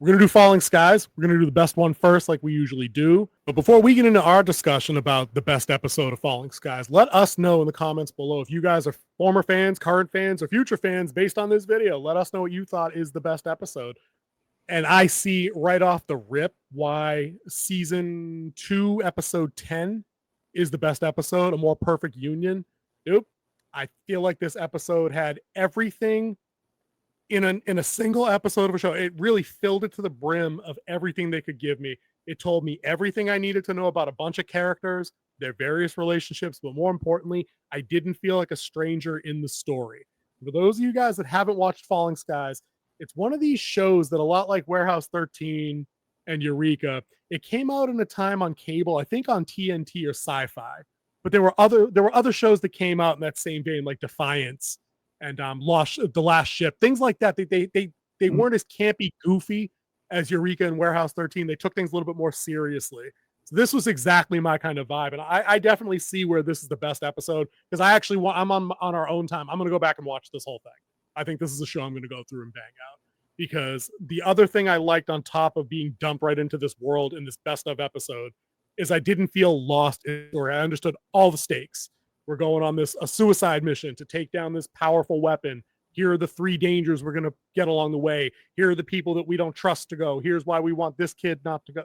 We're going to do Falling Skies. We're going to do the best one first, like we usually do. But before we get into our discussion about the best episode of Falling Skies, let us know in the comments below if you guys are former fans, current fans, or future fans based on this video. Let us know what you thought is the best episode. And I see right off the rip why season 2, episode 10 is the best episode, A More Perfect Union. Nope. I feel like this episode had everything in a single episode of a show. It really filled it to the brim of everything they could give me. It told me everything I needed to know about a bunch of characters, their various relationships, but more importantly, I didn't feel like a stranger in the story. For those of you guys that haven't watched Falling Skies, it's one of these shows that, a lot like Warehouse 13 and Eureka, it came out in a time on cable, I think on TNT or Sci-Fi, but there were other shows that came out in that same vein, like Defiance and The Last Ship, things like that. They weren't as campy, goofy as Eureka and Warehouse 13. They took things a little bit more seriously. So this was exactly my kind of vibe, and I definitely see where this is the best episode, because I'm on our own time. I'm going to go back and watch this whole thing. I think this is a show I'm going to go through and bang out, because the other thing I liked on top of being dumped right into this world in this best of episode is I didn't feel lost in the story. I understood all the stakes. We're going on a suicide mission to take down this powerful weapon. Here are the 3 dangers we're going to get along the way. Here are the people that we don't trust to go. Here's why we want this kid not to go.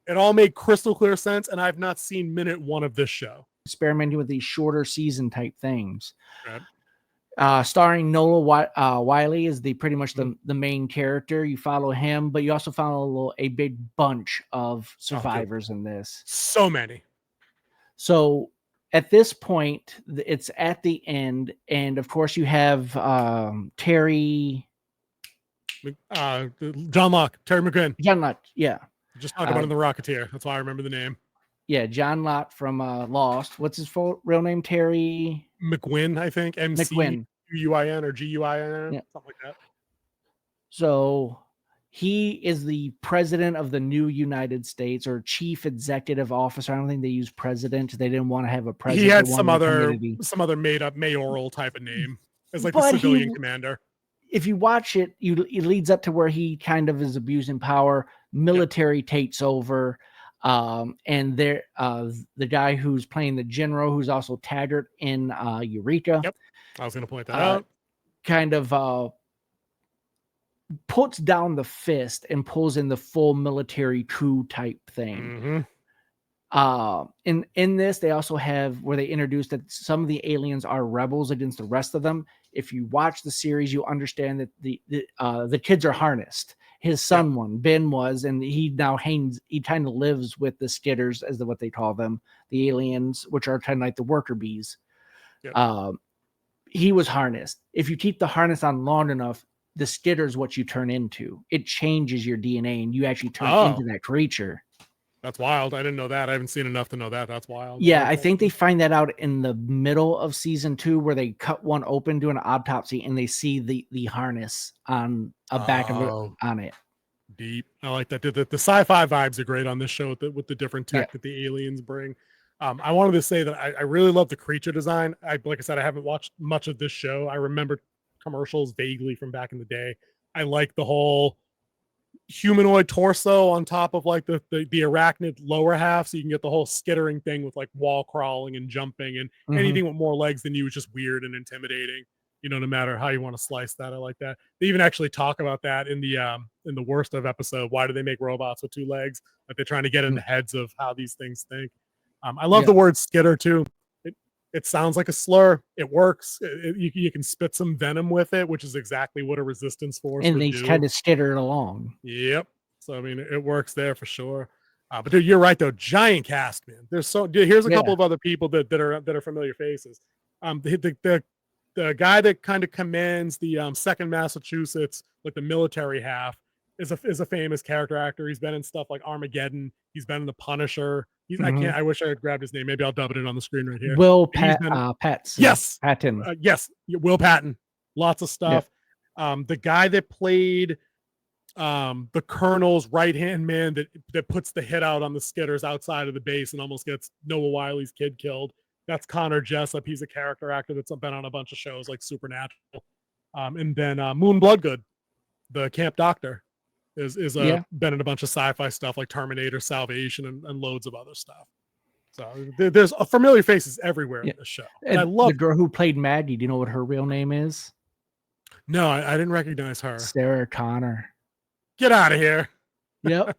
It all made crystal clear sense, and I've not seen minute 1 of this show. Experimenting with these shorter season type things. Right. Starring Noah Wiley is pretty much the main character. You follow him, but you also follow a big bunch of survivors in this. So many. So at this point, it's at the end, and of course you have Terry John Locke, Terry McGinn. John Locke, yeah. Just talk about in The Rocketeer. That's why I remember the name. Yeah, John Locke from Lost. What's his real name? Terry McGuinn, I think. McGuinn or GUIN, yeah. Something like that. So he is the president of the new United States, or chief executive officer. I don't think they use president. They didn't want to have a president. He had some other made up mayoral type of name as like the civilian commander. If you watch it, it leads up to where he kind of is abusing power. Military takes over. And there, the guy who's playing the general, who's also Taggart in Eureka. Yep, I was going to point that out. Kind of puts down the fist and pulls in the full military coup type thing. In this, they also have where they introduced that some of the aliens are rebels against the rest of them. If you watch the series, you understand that the kids are harnessed. His son Ben was, and he now he kind of lives with the Skitters, as what they call them, the aliens, which are kind of like the worker bees. He was harnessed. If you keep the harness on long enough, the Skitters what you turn into. It changes your DNA, and you actually turn into that creature. That's wild. I didn't know that. I haven't seen enough to know that. That's wild. Yeah, I think they find that out in the middle of season 2, where they cut one open, do an autopsy, and they see the harness on a back of it on it. Deep. I like that. The sci-fi vibes are great on this show with the different tech that the aliens bring. I wanted to say that I really love the creature design. Like I said, I haven't watched much of this show. I remember commercials vaguely from back in the day. I like the whole humanoid torso on top of like the arachnid lower half, so you can get the whole skittering thing with like wall crawling and jumping, and anything with more legs than you is just weird and intimidating, no matter how you want to slice that. I like that. They even actually talk about that in the worst of episode. Why do they make robots with 2 legs? Like they're trying to get in the heads of how these things think. I love the word skitter too. It sounds like a slur. It works. You can spit some venom with it, which is exactly what a resistance force would do. And they kind of skitter along. Yep. So I mean, it works there for sure. But dude, you're right though. Giant cast, man. Here's a couple of other people that are familiar faces. The guy that kind of commands the 2nd Massachusetts, like the military half, is a famous character actor. He's been in stuff like Armageddon. He's been in The Punisher. I wish I had grabbed his name. Maybe I'll dub it in on the screen right here. Will Patton. Yes. Patton. Yes. Will Patton. Lots of stuff. The guy that played the colonel's right-hand man that puts the hit out on the Skitters outside of the base and almost gets Noah Wiley's kid killed. That's Connor Jessup. He's a character actor that's been on a bunch of shows like Supernatural. And then Moon Bloodgood, the camp doctor. Been in a bunch of sci-fi stuff like Terminator, Salvation, and loads of other stuff. So there's familiar faces everywhere in this show. And I love the girl who played Maggie. Do you know what her real name is? No, I didn't recognize her. Sarah Connor. Get out of here. Yep.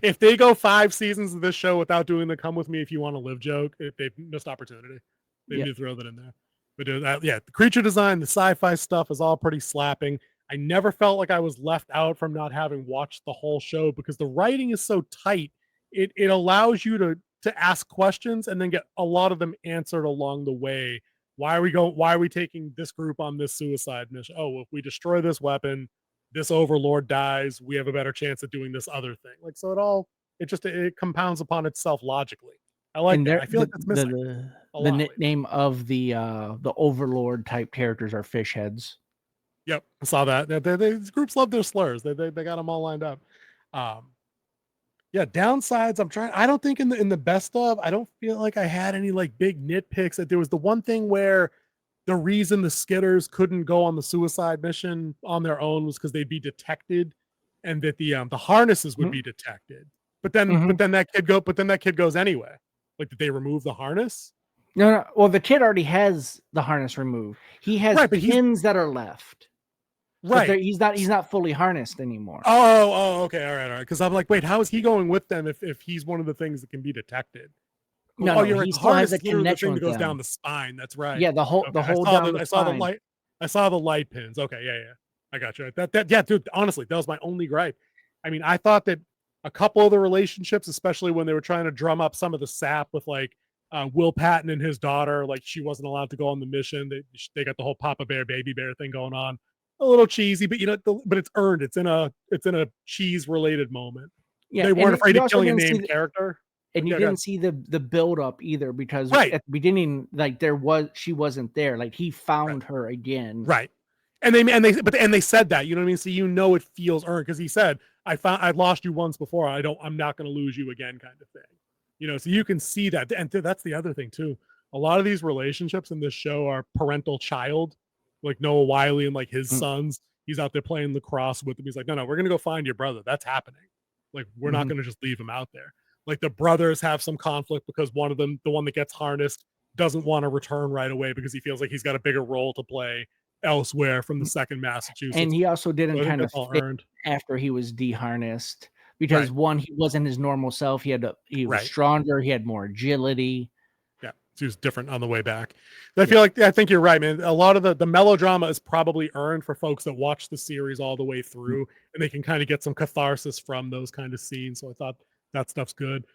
If they go 5 seasons of this show without doing the "come with me if you want to live" joke, they've missed opportunity. They need to throw that in there. But the creature design, the sci-fi stuff is all pretty slapping. I never felt like I was left out from not having watched the whole show because the writing is so tight. It allows you to ask questions and then get a lot of them answered along the way. Why are we taking this group on this suicide mission? Oh, well, if we destroy this weapon, this overlord dies, we have a better chance of doing this other thing. Like, so it compounds upon itself logically. I like that. I feel like that's missing. The nickname of the overlord type characters are fish heads. Yep, I saw that. These groups love their slurs. They got them all lined up. Downsides. I don't think in the best of, I don't feel like I had any like big nitpicks. That there was the one thing where the reason the Skitters couldn't go on the suicide mission on their own was because they'd be detected, and that the harnesses would be detected. But then that kid goes anyway. Like, did they remove the harness? No. Well, the kid already has the harness removed. He has pins that are left. Right. He's not fully harnessed anymore. Oh, okay. All right. Because I'm like, wait, how is he going with them if he's one of the things that can be detected? No, you're right. He still has a connection that goes down the spine. That's right. Yeah, the whole down the spine. I saw the light pins. Okay, yeah. I got you. Dude, honestly, that was my only gripe. I mean, I thought that a couple of the relationships, especially when they were trying to drum up some of the sap with like Will Patton and his daughter, like she wasn't allowed to go on the mission. They got the whole Papa Bear, Baby Bear thing going on. A little cheesy, but but it's earned. It's in a cheese related moment. Yeah, they weren't afraid of killing a named character. And you didn't see the build up either, because at the beginning, like she wasn't there. Like he found her again. Right. And they said that, you know what I mean? So it feels earned because he said, I've lost you once before. I'm not going to lose you again, kind of thing. So you can see that. And that's the other thing too. A lot of these relationships in this show are parental child, like Noah Wyle and like his sons. He's out there playing lacrosse with them. He's like, no, we're going to go find your brother. That's happening. Like, we're not going to just leave him out there. Like, the brothers have some conflict because one of them, the one that gets harnessed, doesn't want to return right away because he feels like he's got a bigger role to play elsewhere from the 2nd Massachusetts. And he also didn't kind of fit after he was deharnessed because one, he wasn't his normal self. He was stronger. He had more agility. Yeah, he was different on the way back. I think you're right, man. A lot of the melodrama is probably earned for folks that watch the series all the way through, and they can kind of get some catharsis from those kind of scenes. So I thought that stuff's good.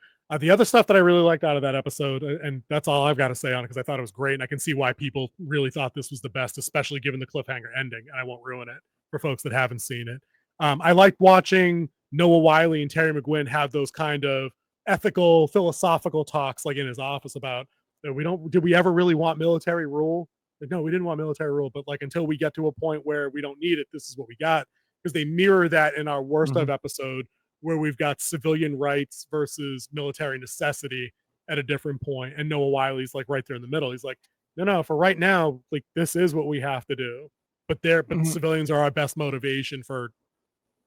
The other stuff that I really liked out of that episode, and that's all I've got to say on it because I thought it was great, and I can see why people really thought this was the best, especially given the cliffhanger ending, and I won't ruin it for folks that haven't seen it. I liked watching Noah Wyle and Terry McGuinn have those kind of ethical, philosophical talks like in his office about, did we ever really want military rule? Like, no, we didn't want military rule, but like until we get to a point where we don't need it, this is what we got. Because they mirror that in our worst of episode, where we've got civilian rights versus military necessity at a different point. And Noah Wiley's like right there in the middle. He's like, no, for right now, like this is what we have to do. But the civilians are our best motivation for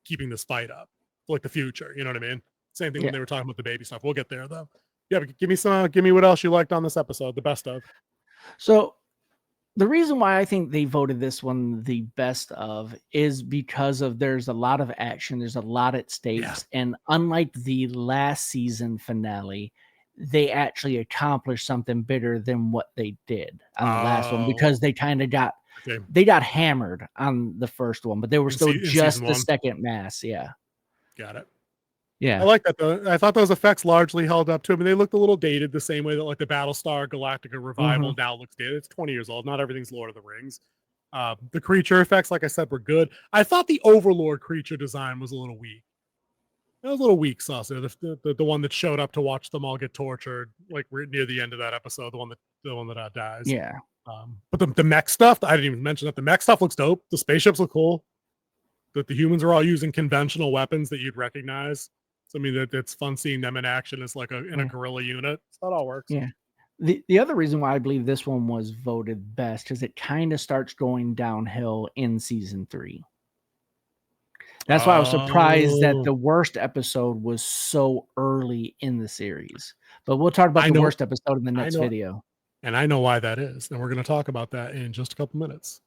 keeping this fight up for like the future. You know what I mean? Same thing when they were talking about the baby stuff. We'll get there though. Yeah, but give me what else you liked on this episode, the best of. So the reason why I think they voted this one the best of is because there's a lot of action, there's a lot at stakes, and unlike the last season finale, they actually accomplished something bigger than what they did on the last one, because they kind of got hammered on the first one, but they were still just the second mass. Yeah. Got it. Yeah. I like that though. I thought those effects largely held up to them. They looked a little dated the same way that like the Battlestar Galactica revival now looks dated. It's 20 years old. Not everything's Lord of the Rings. The creature effects, like I said, were good. I thought the Overlord creature design was a little weak. It was a little weak, Saucer. The one that showed up to watch them all get tortured, like near the end of that episode, the one that dies. Yeah. But the mech stuff, I didn't even mention that. The mech stuff looks dope. The spaceships look cool. That the humans are all using conventional weapons that you'd recognize. So I mean, it's fun seeing them in action as like in a guerrilla unit. So that all works. Yeah. The other reason why I believe this one was voted best is it kind of starts going downhill in season 3. That's why I was surprised that Oh. the worst episode was so early in the series. But we'll talk about I the know- worst episode in the I next know- video. And I know why that is. And we're going to talk about that in just a couple minutes.